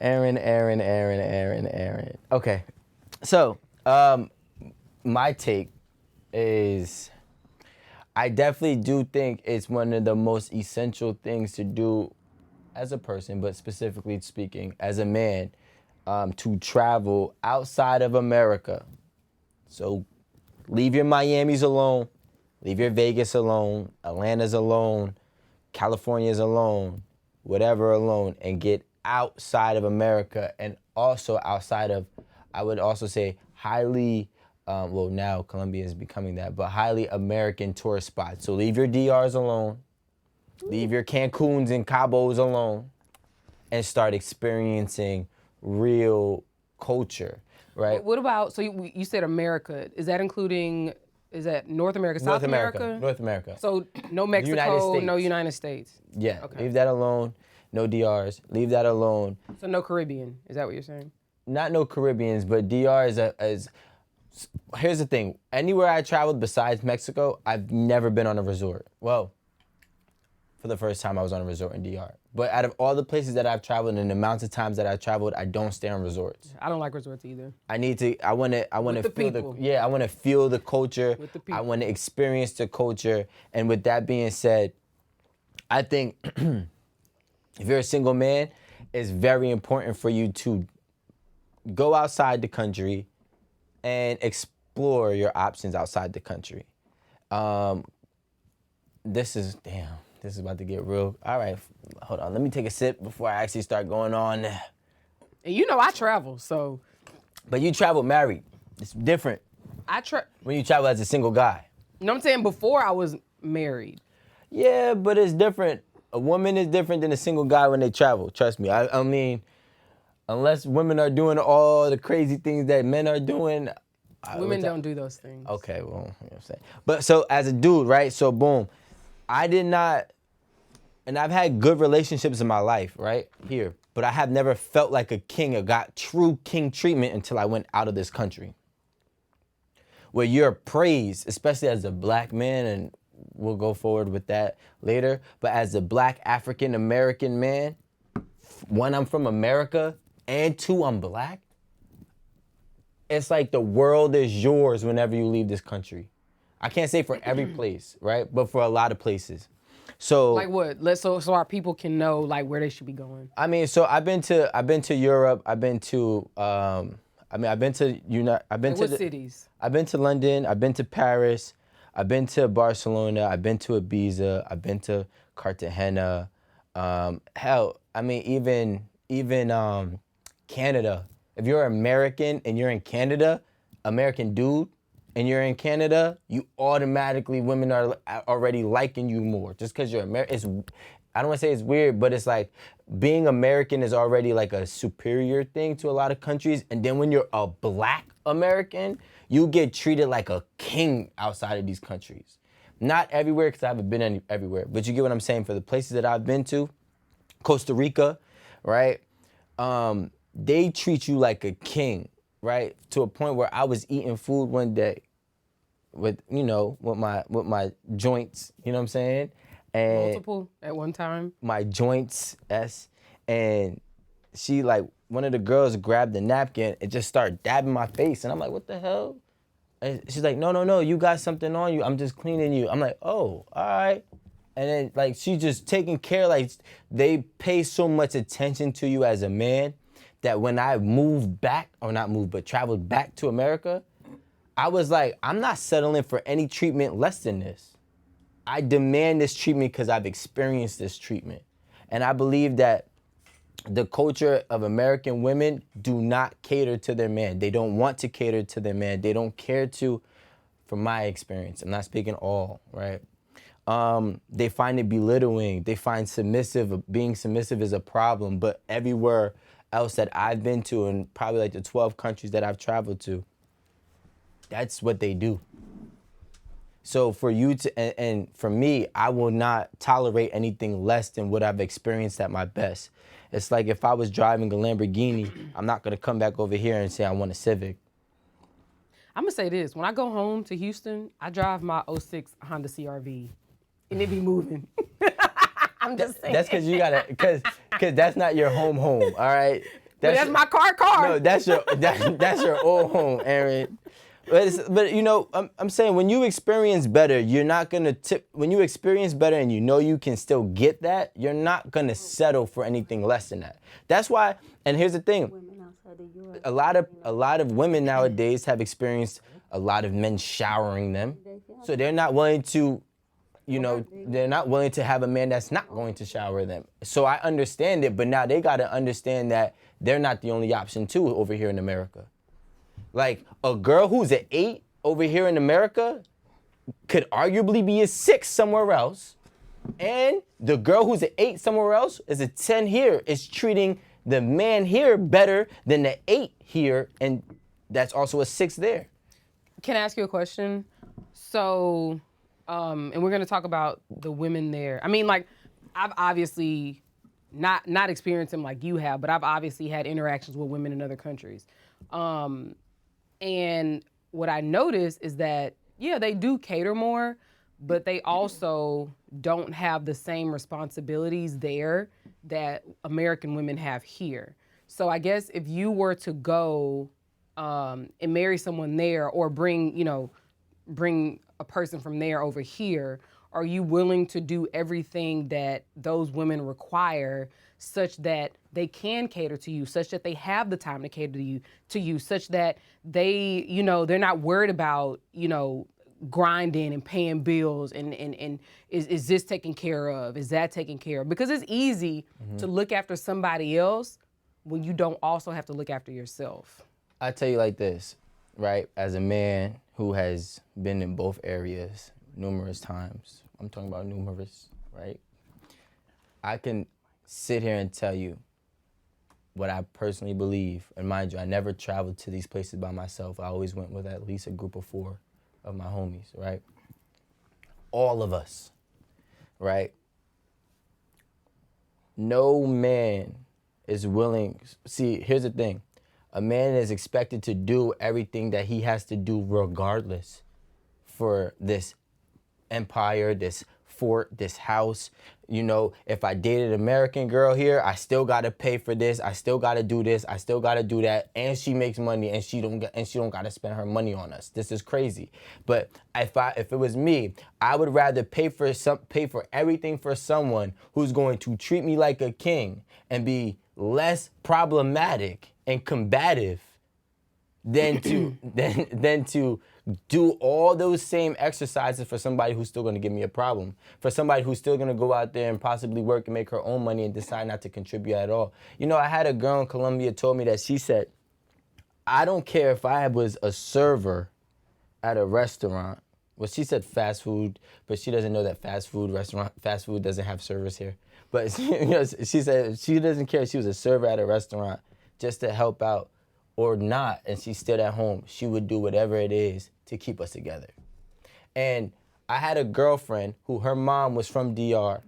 Aaron. Okay, so my take is I definitely do think it's one of the most essential things to do as a person, but specifically speaking, as a man, to travel outside of America. So leave your Miamis alone, leave your Vegas alone, Atlanta's alone, California's alone, whatever alone, and get outside of America and also outside of, I would also say, highly, well, now Colombia is becoming that, but highly American tourist spots. So leave your DRs alone, leave your Cancuns and Cabos alone, and start experiencing real culture, right? What about, so you said America, is that including, is that North America, South America? North America. So no Mexico, no United States? Yeah, Okay. leave that alone. No DRs, leave that alone. So no Caribbean, is that what you're saying? Not no Caribbeans, but DR is here's the thing. Anywhere I traveled besides Mexico, I've never been on a resort. Well, for the first time I was on a resort in DR. But out of all the places that I've traveled and the amounts of times that I've traveled, I don't stay on resorts. I don't like resorts either. I want to feel I want to feel the culture. With the people. I want to experience the culture. And with that being said, I think if you're a single man, it's very important for you to go outside the country and explore your options outside the country. This is about to get real. All right, hold on. Let me take a sip before I actually start going on. And you know I travel, so. But you travel married. It's different when you travel as a single guy. You know what I'm saying? Before I was married. Yeah, but it's different. A woman is different than a single guy when they travel. Trust me. I mean, unless women are doing all the crazy things that men are doing. Women don't do those things. Okay, well, you know what I'm saying. But so as a dude, right? So boom, I did not, and I've had good relationships in my life, right? Here. But I have never felt like a king or got true king treatment until I went out of this country. Where you're praised, especially as a black man, and we'll go forward with that later, but as a black African American man, one, I'm from America, and two, I'm black. It's like the world is yours whenever you leave this country. I can't say for every place, right? But for a lot of places. So like what? So our people can know like where they should be going. I mean, so I've been to Europe. I've been to cities? I've been to London. I've been to Paris. I've been to Barcelona. I've been to Ibiza. I've been to Cartagena. Hell, I mean, even Canada. If you're American and you're in Canada, American dude, and you're in Canada, you automatically, women are already liking you more just because you're American. I don't want to say it's weird, but it's like being American is already like a superior thing to a lot of countries. And then when you're a black American, you get treated like a king outside of these countries. Not everywhere, because I haven't been everywhere, but you get what I'm saying. For the places that I've been to, Costa Rica, right? They treat you like a king, right? To a point where I was eating food one day with my joints, you know what I'm saying? And multiple at one time? My joints, and she, like, one of the girls grabbed the napkin and just started dabbing my face. And I'm like, what the hell? And she's like, no, you got something on you. I'm just cleaning you. I'm like, oh, all right. And then, like, she's just taking care, like, they pay so much attention to you as a man that when I moved back, or not moved, but traveled back to America, I was like, I'm not settling for any treatment less than this. I demand this treatment because I've experienced this treatment. And I believe that the culture of American women do not cater to their man. They don't want to cater to their man. They don't care to, from my experience. I'm not speaking all, right? They find it belittling. They find being submissive is a problem. But everywhere else that I've been to, and probably like the 12 countries that I've traveled to, that's what they do. So for you to, and for me, I will not tolerate anything less than what I've experienced at my best. It's like if I was driving a Lamborghini, I'm not gonna come back over here and say I want a Civic. I'm gonna say this, when I go home to Houston, I drive my '06 Honda CR-V, and it be moving. I'm just saying. That's because you gotta, because that's not your home, all right? That's my car. No, that's your old home, Erin. But you know, I'm saying when you experience better, you're not gonna when you experience better and you know you can still get that, you're not gonna settle for anything less than that. That's why, and here's the thing, a lot of women nowadays have experienced a lot of men showering them, so they're not willing to, you know, they're not willing to have a man that's not going to shower them. So I understand it, but now they gotta understand that they're not the only option too over here in America. Like, a girl who's an 8 over here in America could arguably be a 6 somewhere else. And the girl who's an 8 somewhere else is a 10 here, is treating the man here better than the 8 here, and that's also a 6 there. Can I ask you a question? So, and we're gonna talk about the women there. I mean, like, I've obviously not experienced them like you have, but I've obviously had interactions with women in other countries. And what I noticed is that, yeah, they do cater more, but they also don't have the same responsibilities there that American women have here. So I guess if you were to go and marry someone there, or bring a person from there over here, are you willing to do everything that those women require, such that they can cater to you, such that they have the time to cater to you, such that they, they're not worried about, grinding and paying bills and is this taken care of? Is that taken care of? Because it's easy to look after somebody else when you don't also have to look after yourself. I tell you like this, right? As a man who has been in both areas numerous times, I'm talking about numerous, right? I can sit here and tell you what I personally believe. And mind you, I never traveled to these places by myself. I always went with at least a group of 4 of my homies, right? All of us, right? No man is willing. See, here's the thing. A man is expected to do everything that he has to do regardless for this empire, this fort, this house. If I dated an American girl here, I still gotta pay for this. I still gotta do this. I still gotta do that. And she makes money, and she don't gotta spend her money on us. This is crazy. But if it was me, I would rather pay for everything for someone who's going to treat me like a king and be less problematic and combative than to do all those same exercises for somebody who's still going to give me a problem, for somebody who's still going to go out there and possibly work and make her own money and decide not to contribute at all. I had a girl in Colombia told me that she said, I don't care if I was a server at a restaurant. Well, she said fast food, but she doesn't know that fast food doesn't have servers here. But she said she doesn't care if she was a server at a restaurant just to help out or not, and she's still at home. She would do whatever it is to keep us together. And I had a girlfriend who her mom was from DR,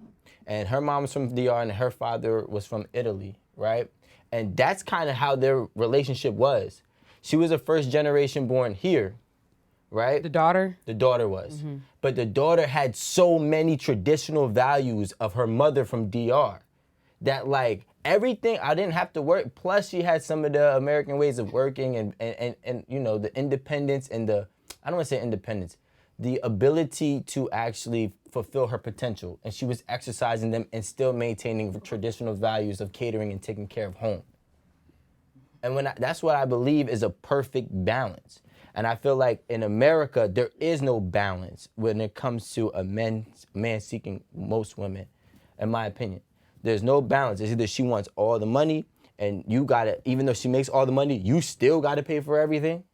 and her mom was from DR and her father was from Italy, right? And that's kind of how their relationship was. She was a first generation born here, right? The daughter? The daughter was. But the daughter had so many traditional values of her mother from DR that, like, everything, I didn't have to work. Plus, she had some of the American ways of working and the independence and I don't want to say independence, the ability to actually fulfill her potential. And she was exercising them and still maintaining the traditional values of catering and taking care of home. And that's what I believe is a perfect balance. And I feel like in America, there is no balance when it comes to a man seeking most women, in my opinion. There's no balance. It's either she wants all the money and you gotta, even though she makes all the money, you still gotta pay for everything.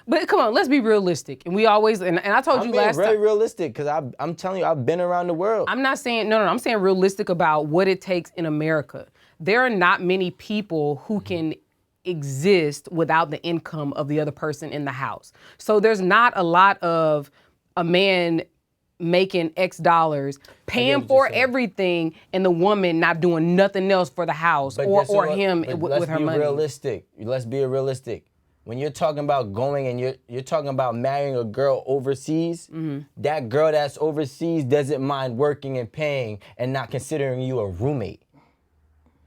But come on, let's be realistic. And we always, and I told you last time. I'm being very realistic because I'm telling you, I've been around the world. I'm not saying, no, I'm saying realistic about what it takes in America. There are not many people who can exist without the income of the other person in the house. So there's not a lot of a man making X dollars, paying for everything, and the woman not doing nothing else for the house or him with her money. Let's be realistic. When you're talking about going and you're talking about marrying a girl overseas, that girl that's overseas doesn't mind working and paying and not considering you a roommate.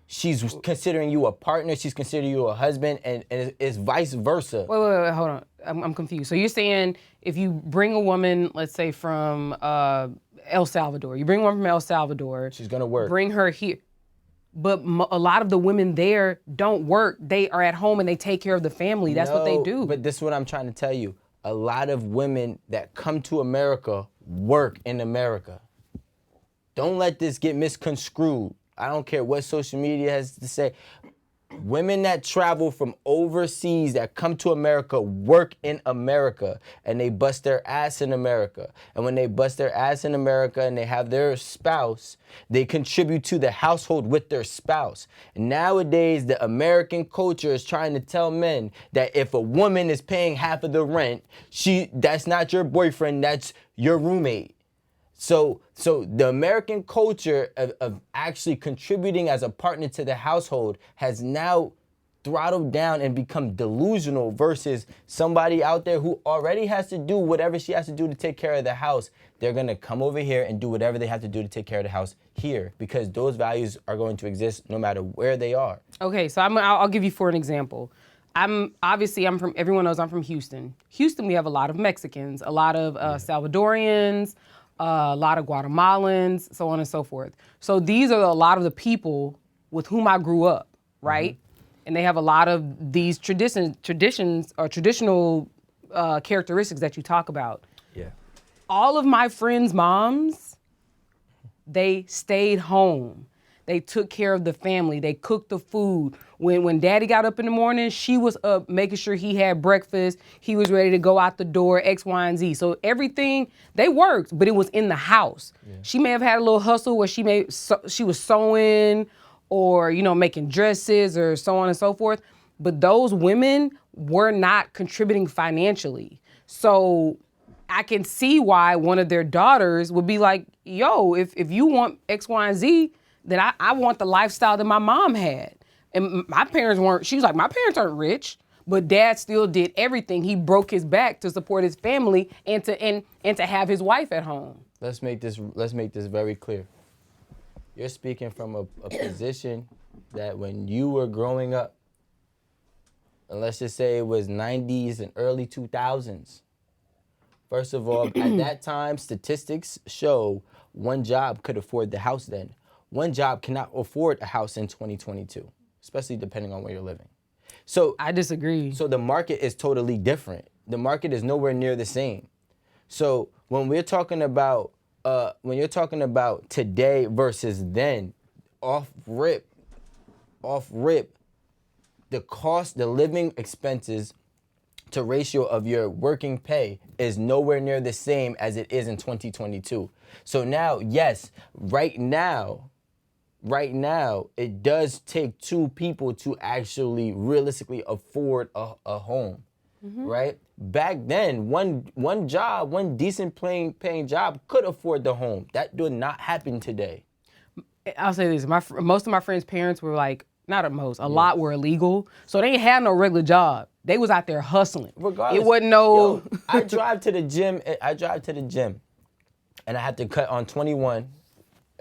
she's considering you a partner, she's considering you a husband, and it's vice versa. Wait, hold on. I'm confused. So you're saying if you bring a woman, let's say from El Salvador, you bring one from El Salvador. She's gonna work. Bring her here. But a lot of the women there don't work. They are at home and they take care of the family. That's what they do. But this is what I'm trying to tell you. A lot of women that come to America work in America. Don't let this get misconstrued. I don't care what social media has to say. Women that travel from overseas that come to America work in America, and they bust their ass in America. And when they bust their ass in America and they have their spouse, they contribute to the household with their spouse. Nowadays, the American culture is trying to tell men that if a woman is paying half of the rent, that's not your boyfriend, that's your roommate. So the American culture of actually contributing as a partner to the household has now throttled down and become delusional versus somebody out there who already has to do whatever she has to do to take care of the house. They're going to come over here and do whatever they have to do to take care of the house here because those values are going to exist no matter where they are. Okay, so I'll give you for an example. Everyone knows I'm from Houston. Houston, we have a lot of Mexicans, a lot of Salvadorians, a lot of Guatemalans, so on and so forth. So these are a lot of the people with whom I grew up, right? Mm-hmm. And they have a lot of these traditions or traditional characteristics that you talk about. Yeah. All of my friends' moms, they stayed home. They took care of the family. They cooked the food. When daddy got up in the morning, she was up making sure he had breakfast. He was ready to go out the door, X, Y, and Z. So everything, they worked, but it was in the house. Yeah. She may have had a little hustle where she was sewing or, making dresses or so on and so forth. But those women were not contributing financially. So I can see why one of their daughters would be like, yo, if you want X, Y, and Z, then I want the lifestyle that my mom had. And my parents weren't, she was like, my parents aren't rich, but dad still did everything. He broke his back to support his family and to have his wife at home. Let's make this very clear. You're speaking from a position that when you were growing up, and let's just say it was 90s and early 2000s. First of all, at that time, statistics show one job could afford the house then. One job cannot afford a house in 2022, especially depending on where you're living. So I disagree. So the market is totally different. The market is nowhere near the same. So when we're talking about, when you're talking about today versus then, off rip, the cost, the living expenses to ratio of your working pay is nowhere near the same as it is in 2022. So now, yes, right now, it does take two people to actually realistically afford a home, right? Back then, one job, one decent paying job could afford the home. That did not happen today. I'll say this, most of my friends' parents were like, not at most, a lot were illegal. So they ain't had no regular job. They was out there hustling. Regardless, it wasn't no... Yo, I drive to the gym, and I have to cut on 21.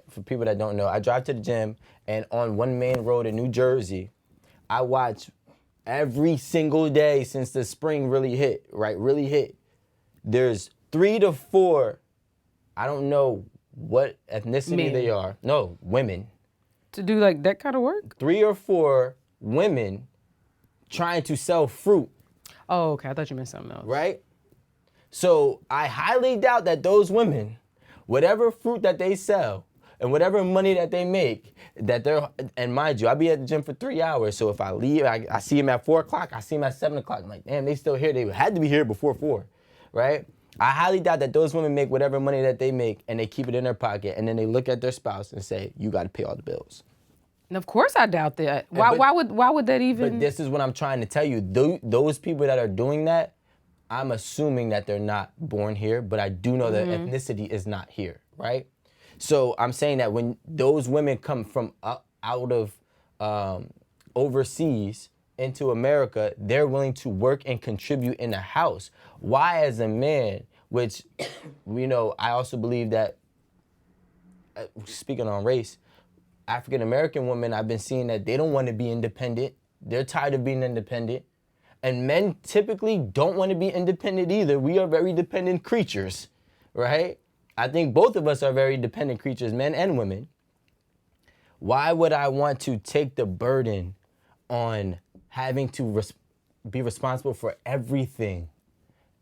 For people that don't know, I drive to the gym, and on one main road in New Jersey, I watch every single day since the spring really hit, there's 3 to 4, I don't know what ethnicity they are. No, women. To do like that kind of work? 3 or 4 women trying to sell fruit. Oh, okay. I thought you meant something else. Right? So I highly doubt that those women, whatever fruit that they sell and whatever money that they make, and mind you, I'll be at the gym for 3 hours. So if I leave, I see them at 4 o'clock, I see them at 7 o'clock. I'm like, damn, they still here. They had to be here before 4, right? I highly doubt that those women make whatever money that they make and they keep it in their pocket and then they look at their spouse and say, you got to pay all the bills. And of course I doubt that. Why would that even? But this is what I'm trying to tell you. Those people that are doing that, I'm assuming that they're not born here, but I do know that ethnicity is not here, right? So I'm saying that when those women come from out of overseas into America, they're willing to work and contribute in the house. Why, as a man, which, I also believe that, speaking on race, African American women, I've been seeing that they don't want to be independent. They're tired of being independent. And men typically don't want to be independent either. We are very dependent creatures, right? I think both of us are very dependent creatures, men and women. Why would I want to take the burden on having to be responsible for everything,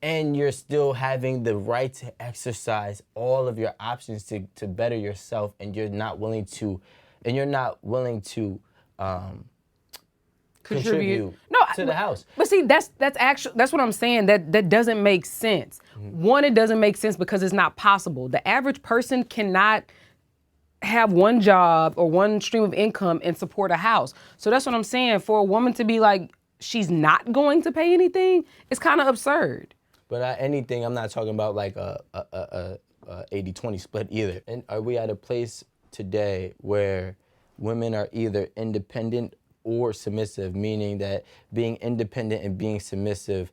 and you're still having the right to exercise all of your options to better yourself, and you're not willing to contribute to the house? But see, that's what I'm saying. That doesn't make sense. One, it doesn't make sense because it's not possible. The average person cannot have one job or one stream of income and support a house. So that's what I'm saying. For a woman to be like, she's not going to pay anything, it's kind of absurd. But anything, I'm not talking about like a 80-20 split either. And are we at a place today where women are either independent or submissive, meaning that being independent and being submissive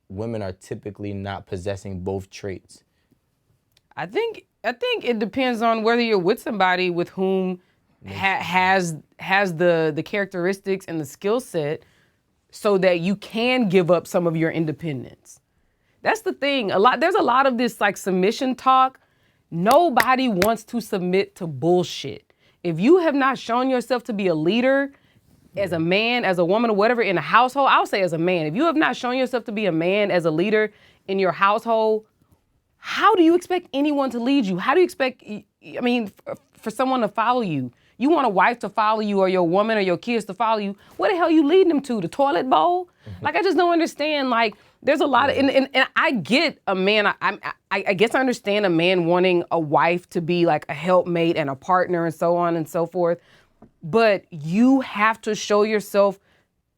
women are typically not possessing both traits? I think it depends on whether you're with somebody with whom has the characteristics and the skill set so that you can give up some of your independence. That's the thing. There's a lot of this like submission talk. Nobody wants to submit to bullshit. If you have not shown yourself to be a leader as a man, as a woman, or whatever in a household, I'll say as a man, if you have not shown yourself to be a man as a leader in your household, how do you expect anyone to lead you? How do you expect, for someone to follow you? You want a wife to follow you, or your woman or your kids to follow you. What the hell are you leading them to? The toilet bowl? Like, I just don't understand. Like, there's a lot of, and I get a man, I guess I understand a man wanting a wife to be like a helpmate and a partner and so on and so forth. But you have to show yourself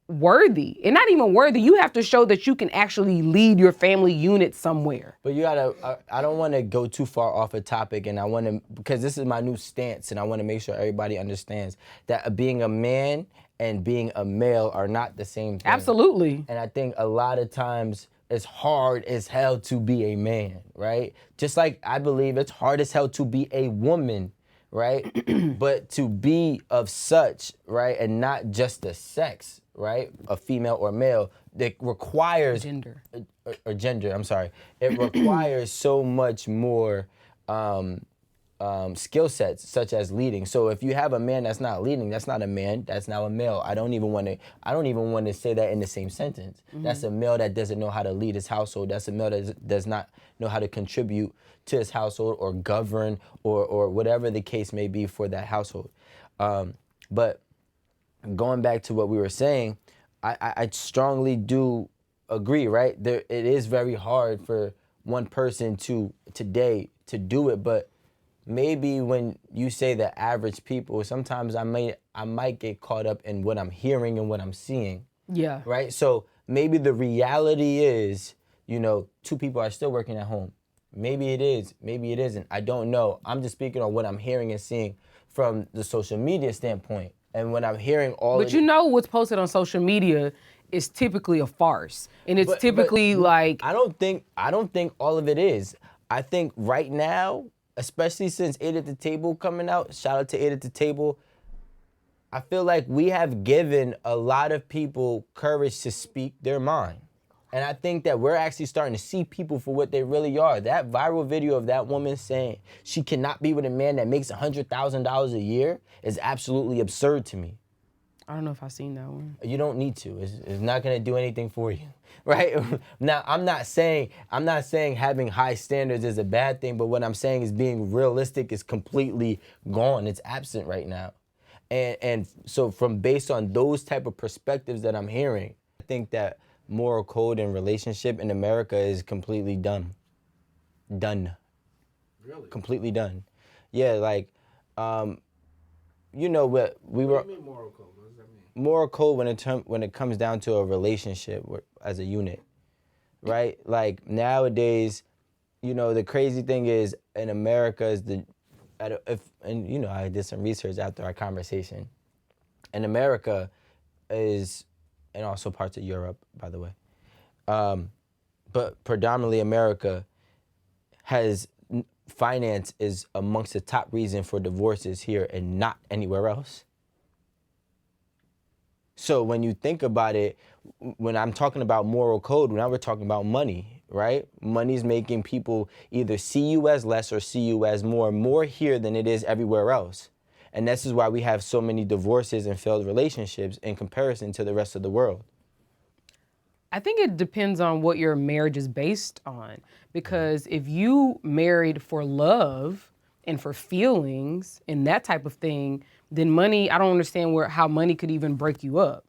worthy, and not even worthy. You have to show that you can actually lead your family unit somewhere. But you gotta, I don't want to go too far off a topic, and I want to, because this is my new stance, and I want to make sure everybody understands that being a man and being a male are not the same thing. Absolutely. And I think a lot of times it's hard as hell to be a man, right? Just like I believe it's hard as hell to be a woman, right? But to be of such, right, and not just the sex, right, a female or male, that requires Gender. Or gender, I'm sorry. It requires so much more skill sets, such as leading. So if you have a man that's not leading, that's not a man, that's now a male. I don't even want to say that in the same sentence. That's a male that doesn't know how to lead his household. That's a male that does not know how to contribute to his household or govern or whatever the case may be for that household. But going back to what we were saying, I strongly do agree, right? It is very hard for one person today to do it, but maybe when you say the average people, sometimes I might get caught up in what I'm hearing and what I'm seeing. Yeah. Right? So maybe the reality is, two people are still working at home. Maybe it is, maybe it isn't. I don't know. I'm just speaking on what I'm hearing and seeing from the social media standpoint. And when I'm hearing But what's posted on social media is typically a farce. And it's typically like I don't think all of it is. I think right now, especially since 8 at the Table coming out, shout out to 8 at the Table, I feel like we have given a lot of people courage to speak their mind. And I think that we're actually starting to see people for what they really are. That viral video of that woman saying she cannot be with a man that makes $100,000 a year is absolutely absurd to me. I don't know if I've seen that one. You don't need to. It's not gonna do anything for you, right? Now, I'm not saying having high standards is a bad thing, but what I'm saying is being realistic is completely gone. It's absent right now. And so based on those type of perspectives that I'm hearing, I think that moral code and relationship in America is completely done. Done. Really? Completely done. Yeah, like, what we were. What do you mean moral code? What does that mean? Moral code when it comes down to a relationship as a unit, right? Like nowadays, the crazy thing is in America I did some research after our conversation. In America and also parts of Europe, by the way, but predominantly America has finance is amongst the top reason for divorces here and not anywhere else. So when you think about it, when I'm talking about moral code, now we're talking about money, right? Money's making people either see you as less or see you as more here than it is everywhere else. And this is why we have so many divorces and failed relationships in comparison to the rest of the world. I think it depends on what your marriage is based on. Because if you married for love and for feelings and that type of thing, then money, I don't understand how money could even break you up.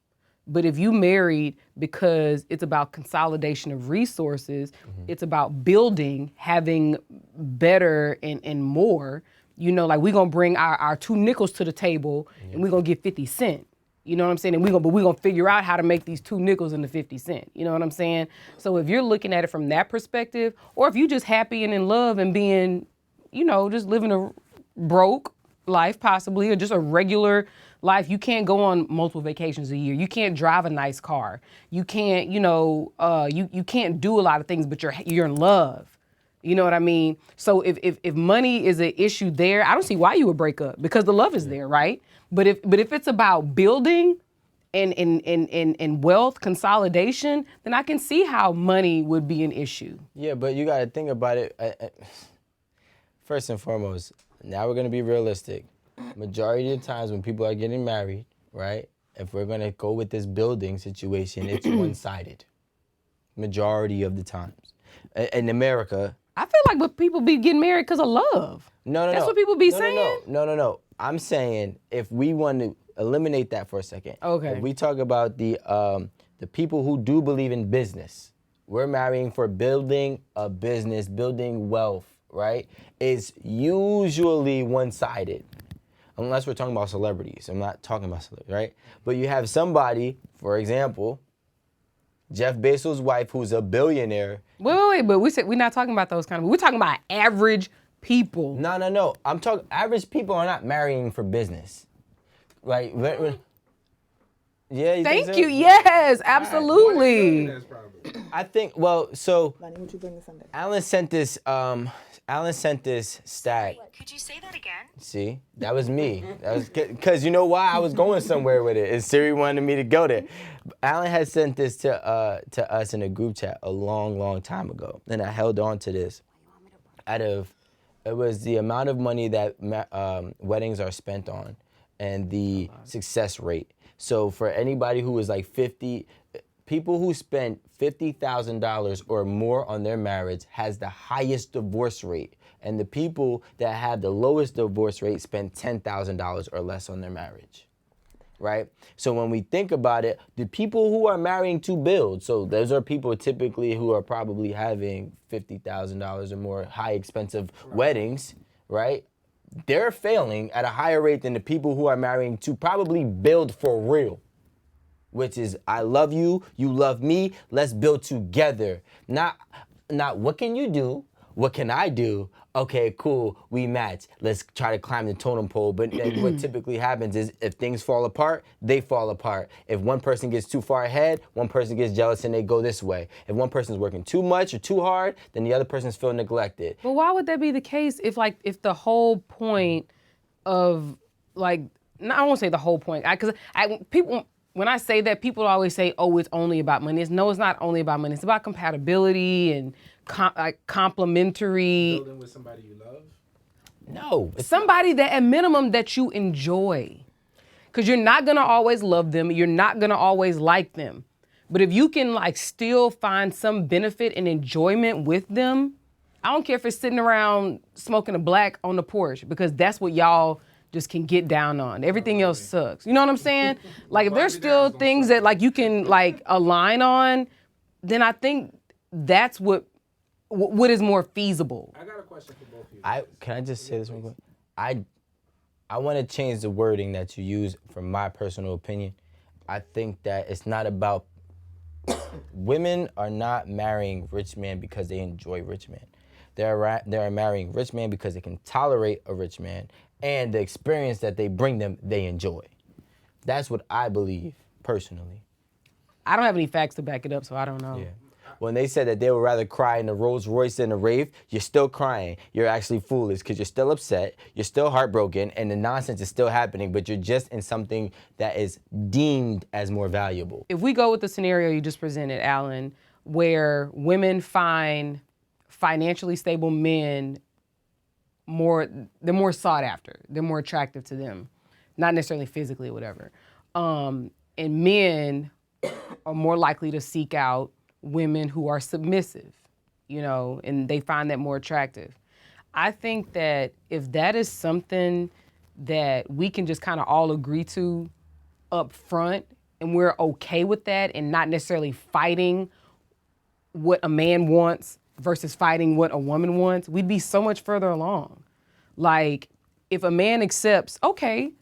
But if you married because it's about consolidation of resources, it's about building, having better and more, like we're gonna bring our 2 nickels to the table and we're gonna get 50 cents. You know what I'm saying? And we're gonna figure out how to make these 2 nickels into 50 cents. You know what I'm saying? So if you're looking at it from that perspective, or if you're just happy and in love and being, just living a broke life possibly, or just a regular life, you can't go on multiple vacations a year. You can't drive a nice car. You can't, you can't do a lot of things, but you're in love. You know what I mean? So if money is an issue there, I don't see why you would break up because the love is there, right? But if it's about building and wealth consolidation, then I can see how money would be an issue. Yeah, but you got to think about it. First and foremost, now we're going to be realistic. Majority of the times when people are getting married, right, if we're going to go with this building situation, it's one-sided. Majority of the times. In America... I feel like but people be getting married because of love. No. That's what people be saying? No. I'm saying if we want to eliminate that for a second. Okay. If we talk about the people who do believe in business, we're marrying for building a business, building wealth, right? It's usually one-sided. Unless we're talking about celebrities. I'm not talking about celebrities, right? But you have somebody, for example, Jeff Bezos' wife, who's a billionaire. Wait, but we're not talking about those kind of, we're talking about average people. No. I'm talking, average people are not marrying for business. Right? Yeah, you Thank think so? you. Yes, absolutely. I think, well, so Money, what you bring this Sunday? Alan sent this stat. Could you say that again? See, that was me. That was because you know why I was going somewhere with it. And Siri wanted me to go there. Alan had sent this to us in a group chat a long time ago, and I held on to this. It was the amount of money that weddings are spent on, and the success rate. So for anybody who was like 50. People who spent $50,000 or more on their marriage has the highest divorce rate. And the people that have the lowest divorce rate spend $10,000 or less on their marriage, right? So when we think about it, the people who are marrying to build, so those are people typically who are probably having $50,000 or more high expensive weddings, right? They're failing at a higher rate than the people who are marrying to probably build for real. Which is, I love you, you love me, let's build together. Not what can you do, what can I do? Okay, cool, we match. Let's try to climb the totem pole. But what typically happens is if things fall apart, they fall apart. If one person gets too far ahead, one person gets jealous and they go this way. If one person's working too much or too hard, then the other person's feel neglected. But why would that be the case if the whole point of I won't say the whole point, because people. When I say that, people always say, oh, it's only about money. No, it's not only about money. It's about compatibility and complementary. Building with somebody you love? No. Somebody that, at minimum, that you enjoy. Because you're not going to always love them. You're not going to always like them. But if you can, still find some benefit and enjoyment with them, I don't care if it's sitting around smoking a black on the porch, because that's what y'all just can get down on. Everything else sucks. You know what I'm saying? If there's still things that you can align on, then I think that's what is more feasible. I got a question for both of you. Can I just say this real quick? I want to change the wording that you use from my personal opinion. I think that it's not about women are not marrying rich men because they enjoy rich men. They are marrying rich men because they can tolerate a rich man, and the experience that they bring them, they enjoy. That's what I believe, personally. I don't have any facts to back it up, so I don't know. Yeah. when they said that they would rather cry in a Rolls Royce than a rave, you're still crying. You're actually foolish because you're still upset, you're still heartbroken, and the nonsense is still happening, but you're just in something that is deemed as more valuable. If we go with the scenario you just presented, Alan, where women find financially stable men they're more sought after, they're more attractive to them, not necessarily physically or whatever. And men are more likely to seek out women who are submissive, and they find that more attractive. I think that if that is something that we can just kind of all agree to up front, and we're okay with that and not necessarily fighting what a man wants versus fighting what a woman wants, we'd be so much further along. Like, if a man accepts, okay,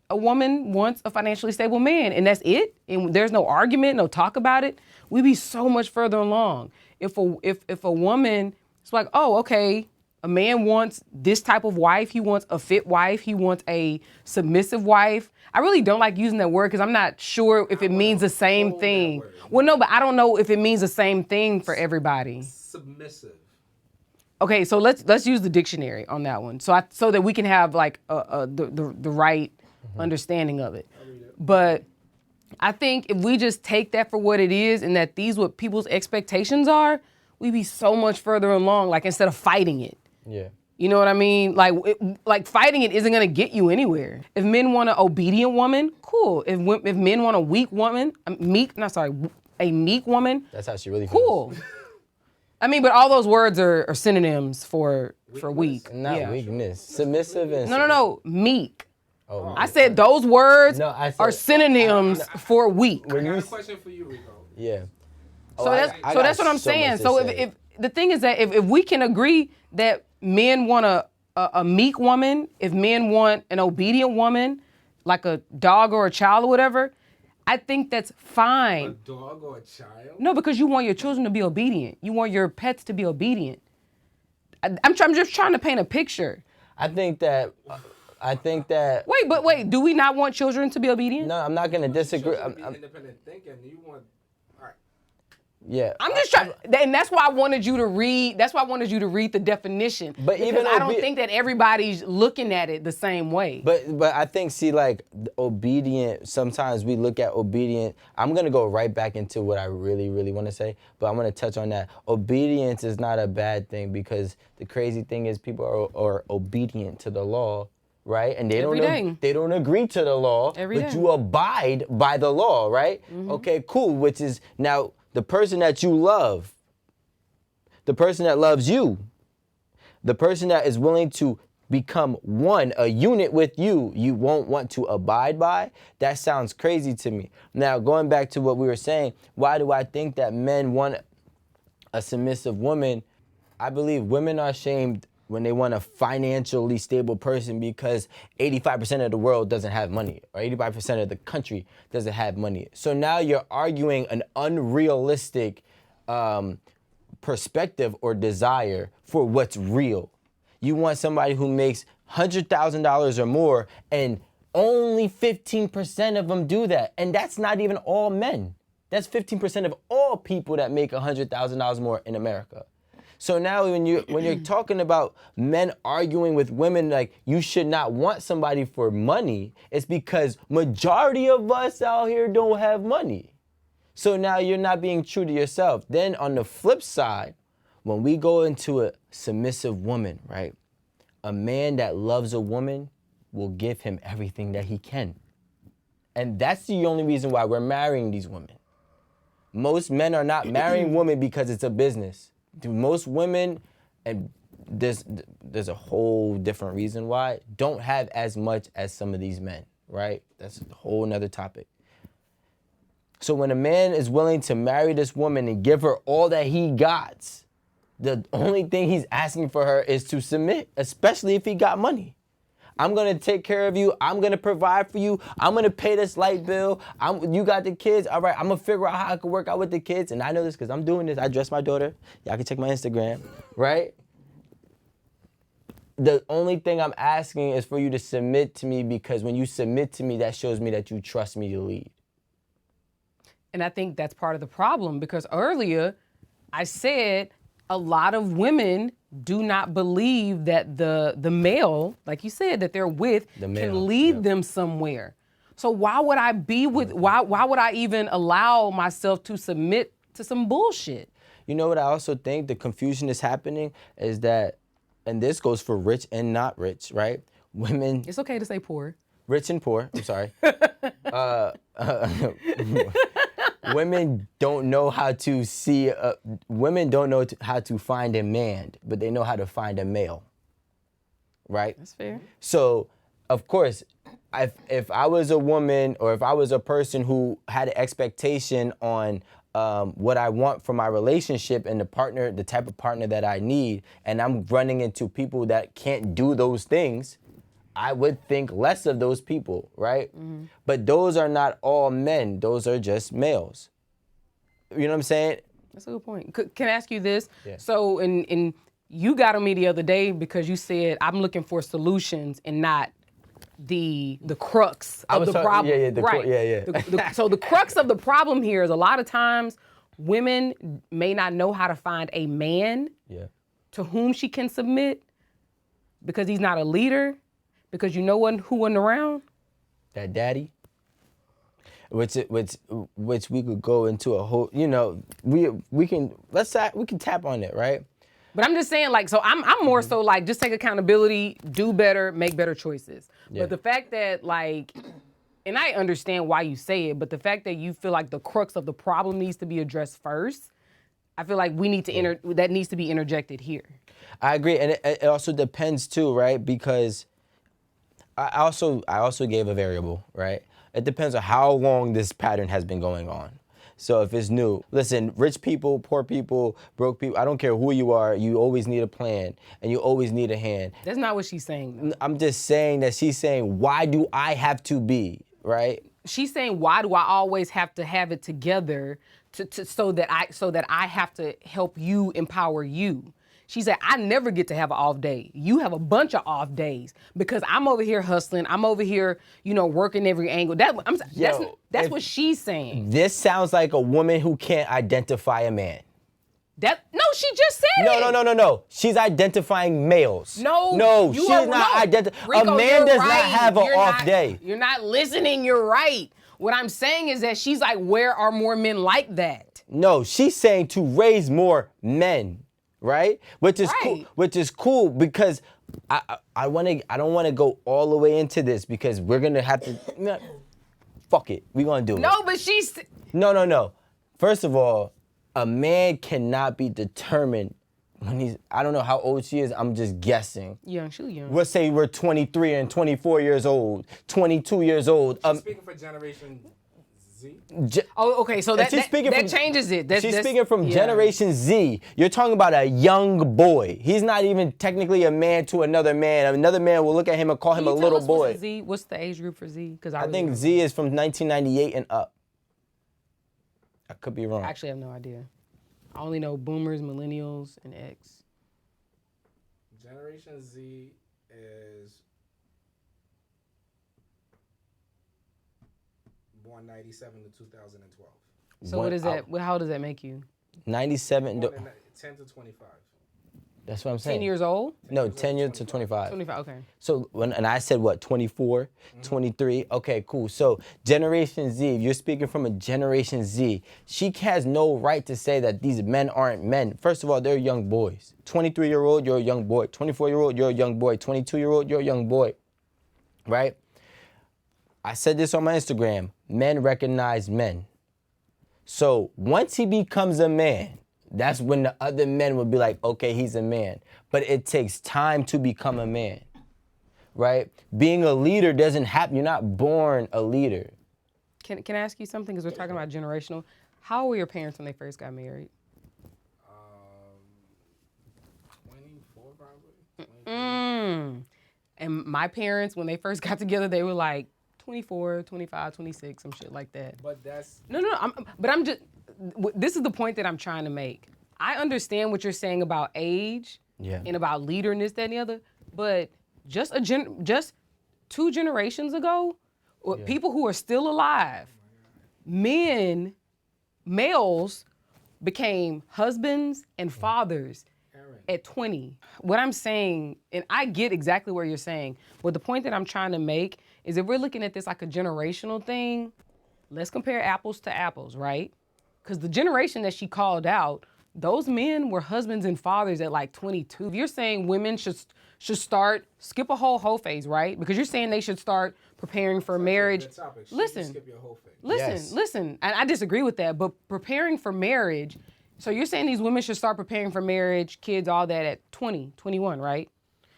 a woman wants a financially stable man, and that's it, and there's no argument, no talk about it, we'd be so much further along. If a woman, it's like, oh, okay, a man wants this type of wife, he wants a fit wife, he wants a submissive wife. I really don't like using that word because I'm not sure if it means the same thing. Well, no, but I don't know if it means the same thing for everybody. Submissive. Okay, so let's use the dictionary on that one, so that we can have like the right understanding of it. But I think if we just take that for what it is, and that these what people's expectations are, we'd be so much further along. Like, instead of fighting it. Yeah. You know what I mean? Like fighting it isn't gonna get you anywhere. If men want an obedient woman, cool. If men want a weak woman, a meek woman. That's how she really feels. Cool. I mean, but all those words are synonyms for weak. Not weakness. Submissive and... No. Meek. Oh, I said those words are synonyms for weak. I got a question for you, Rico. Yeah. So that's what I'm saying. So if the thing is that if we can agree that men want a meek woman, if men want an obedient woman, like a dog or a child or whatever, I think that's fine. A dog or a child? No, because you want your children to be obedient. You want your pets to be obedient. I'm just trying to paint a picture. I think that... Wait, do we not want children to be obedient? No, I'm not going to disagree. Independent thinking. You want... All right. Yeah. I'm just trying, and that's why I wanted you to read. That's why I wanted you to read the definition. But even I don't think that everybody's looking at it the same way. But I think, see, like, obedient. Sometimes we look at obedient. I'm gonna go right back into what I really, really want to say. But I'm gonna touch on that. Obedience is not a bad thing, because the crazy thing is people are obedient to the law, right? And they don't agree to the law, but you abide by the law, right? Mm-hmm. Okay, cool. Which is now. The person that you love, the person that loves you, the person that is willing to become one, a unit with you, you won't want to abide by? That sounds crazy to me. Now, going back to what we were saying, why do I think that men want a submissive woman? I believe women are ashamed when they want a financially stable person, because 85% of the world doesn't have money, or 85% of the country doesn't have money. So now you're arguing an unrealistic perspective or desire for what's real. You want somebody who makes $100,000 or more, and only 15% of them do that. And that's not even all men. That's 15% of all people that make $100,000 more in America. So now when you're talking about men arguing with women like you should not want somebody for money, it's because majority of us out here don't have money. So now you're not being true to yourself. Then on the flip side, when we go into a submissive woman, right? A man that loves a woman will give him everything that he can. And that's the only reason why we're marrying these women. Most men are not marrying women because it's a business. Most women, and there's a whole different reason why, don't have as much as some of these men, right? That's a whole nother topic. So when a man is willing to marry this woman and give her all that he got, the only thing he's asking for her is to submit, especially if he got money. I'm gonna take care of you. I'm gonna provide for you. I'm gonna pay this light bill. You got the kids. All right, I'm gonna figure out how I can work out with the kids. And I know this because I'm doing this. I dress my daughter. Y'all can check my Instagram, right? The only thing I'm asking is for you to submit to me, because when you submit to me, that shows me that you trust me to lead. And I think that's part of the problem, because earlier I said a lot of women do not believe that the male, like you said, that they're with can lead them somewhere. So why would I be with, why would I even allow myself to submit to some bullshit? You know what I also think the confusion is happening is that, and this goes for rich and not rich, right? Women, It's okay to say poor. rich and poor, I'm sorry. Women don't know how to see, women don't know how to find a man, but they know how to find a male, right? That's fair. So, of course, if I was a woman or if I was a person who had an expectation on what I want from my relationship and the type of partner that I need, and I'm running into people that can't do those things, I would think less of those people, right? Mm-hmm. But those are not all men. Those are just males. You know what I'm saying? That's a good point. Can I ask you this? Yeah. So, in you got on me the other day because you said I'm looking for solutions and not the crux of the problem. Yeah. So the crux of the problem here is a lot of times women may not know how to find a man to whom she can submit because he's not a leader, because you know who wasn't around? That daddy. Which we could go into a whole, you know, we can tap on it, right? But I'm just saying, like, so I'm more so like, just take accountability, do better, make better choices. Yeah. But the fact that, like, and I understand why you say it, but the fact that you feel like the crux of the problem needs to be addressed first, I feel like we need to that needs to be interjected here. I agree, and it also depends too, right? Because I also gave a variable, right? It depends on how long this pattern has been going on. So if it's new, listen, rich people, poor people, broke people, I don't care who you are, you always need a plan and you always need a hand. That's not what she's saying, though. I'm just saying that she's saying, why do I have to be, right? She's saying, why do I always have to have it together so that I have to help you, empower you? She said, I never get to have an off day. You have a bunch of off days because I'm over here hustling. I'm over here, you know, working every angle. That's what she's saying. This sounds like a woman who can't identify a man. No, she just said it. No. She's identifying males. No, she's not identifying. A man does not have an off day. You're not listening. You're right. What I'm saying is that she's like, where are more men like that? No, she's saying to raise more men. Right? Which is cool because I don't want to go all the way into this because we're going to have to fuck it. We're going to do it. No, but she's No. First of all, a man cannot be determined when I don't know how old she is. I'm just guessing. Young, she's young. Let's say we're 23 and 24 years old, 22 years old. She's speaking for Generation Z? Okay, so that changes it. She's speaking from Generation Z. You're talking about a young boy. He's not even technically a man to another man. Another man will look at him and call him a little boy. What's the age group for Z? Because I think Z is from 1998 and up. I could be wrong. I actually have no idea. I only know boomers, millennials, and X. Generation Z is born 97 to 2012. So what is that? How does that make you? 97. 10 to 25. That's what I'm saying. 10 years old? No, 10 years to 25. 25, okay. So and I said what, 24, 23? Okay, cool. So Generation Z, if you're speaking from a Generation Z, she has no right to say that these men aren't men. First of all, they're young boys. 23-year-old, you're a young boy. 24-year-old, you're a young boy. 22-year-old, you're a young boy. Right? I said this on my Instagram. Men recognize men. So once he becomes a man, that's when the other men will be like, okay, he's a man. But it takes time to become a man, right? Being a leader doesn't happen. You're not born a leader. Can I ask you something? Because we're talking about generational. How were your parents when they first got married? 24 probably. And my parents, when they first got together, they were like 24, 25, 26, some shit like that. But that's... No. This is the point that I'm trying to make. I understand what you're saying about age and about leader and this, that, and the other, but just 2 generations ago, people who are still alive, males became husbands and fathers Erin. at 20. What I'm saying, and I get exactly where you're saying, but the point that I'm trying to make is if we're looking at this like a generational thing, let's compare apples to apples, right? Because the generation that she called out, those men were husbands and fathers at like 22. If you're saying women should start, skip a whole phase, right? Because you're saying they should start preparing for marriage. Good topic. Should you Listen, skip your whole thing? Yes. listen. I disagree with that, but preparing for marriage, so you're saying these women should start preparing for marriage, kids, all that at 20, 21, right?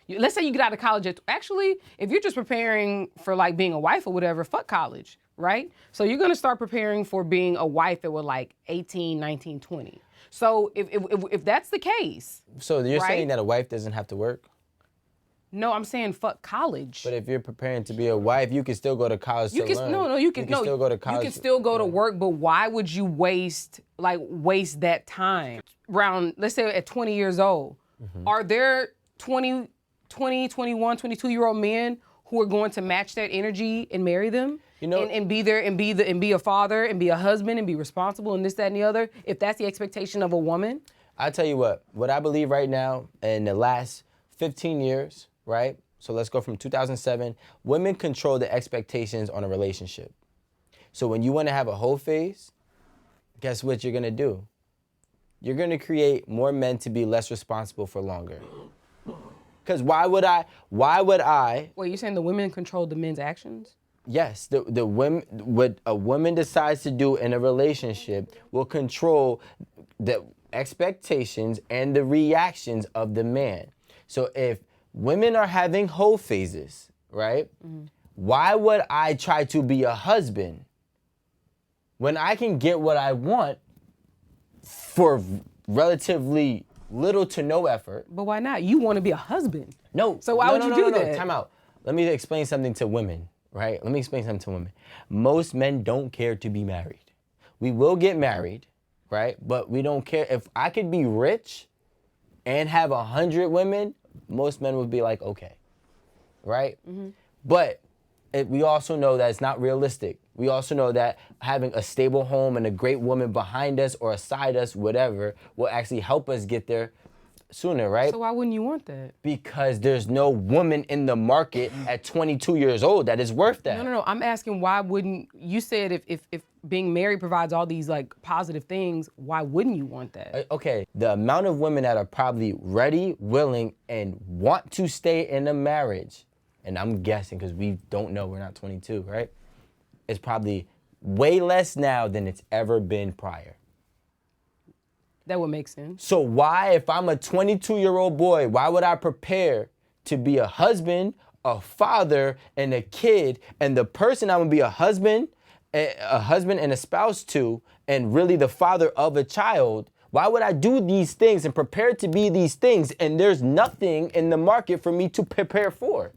Let's say you get out of college actually, if you're just preparing for like being a wife or whatever, fuck college, right? So you're gonna start preparing for being a wife at what, like 18, 19, 20. So if that's the case. So you're right? saying that a wife doesn't have to work? No, I'm saying fuck college. But if you're preparing to be a wife, you can still go to college You to can learn. you can still go to college. You can still go to work, but why would you waste that time? Around, let's say at 20 years old, are there 20, 21, 22-year-old men who are going to match that energy and marry them? You know, and be there and be a father and be a husband and be responsible and this, that, and the other, if that's the expectation of a woman? I tell you what I believe right now in the last 15 years, right? So let's go from 2007, women control the expectations on a relationship. So when you want to have a whole phase, guess what you're going to do? You're going to create more men to be less responsible for longer. Because why would I? Wait, you're saying the women control the men's actions? Yes, the women, what a woman decides to do in a relationship will control the expectations and the reactions of the man. So if women are having whole phases, right? Why would I try to be a husband when I can get what I want for relatively little to no effort? But why not? You want to be a husband. No. So why would you do that? Time out. Let me explain something to women, right? Let me explain something to women. Most men don't care to be married. We will get married, right? But we don't care. If I could be rich and have 100 women, most men would be like, okay, right? But we also know that it's not realistic. We also know that having a stable home and a great woman behind us or aside us, whatever, will actually help us get there sooner, right? So why wouldn't you want that? Because there's no woman in the market at 22 years old that is worth that. No. I'm asking why wouldn't you said if being married provides all these like positive things, why wouldn't you want that? Okay, the amount of women that are probably ready, willing, and want to stay in a marriage, and I'm guessing because we don't know, we're not 22, right? It's probably way less now than it's ever been prior. That would make sense. So why, if I'm a 22-year-old boy, why would I prepare to be a husband, a father, and a kid, and the person I'm gonna be a husband and a spouse to, and really the father of a child? Why would I do these things and prepare to be these things, and there's nothing in the market for me to prepare for?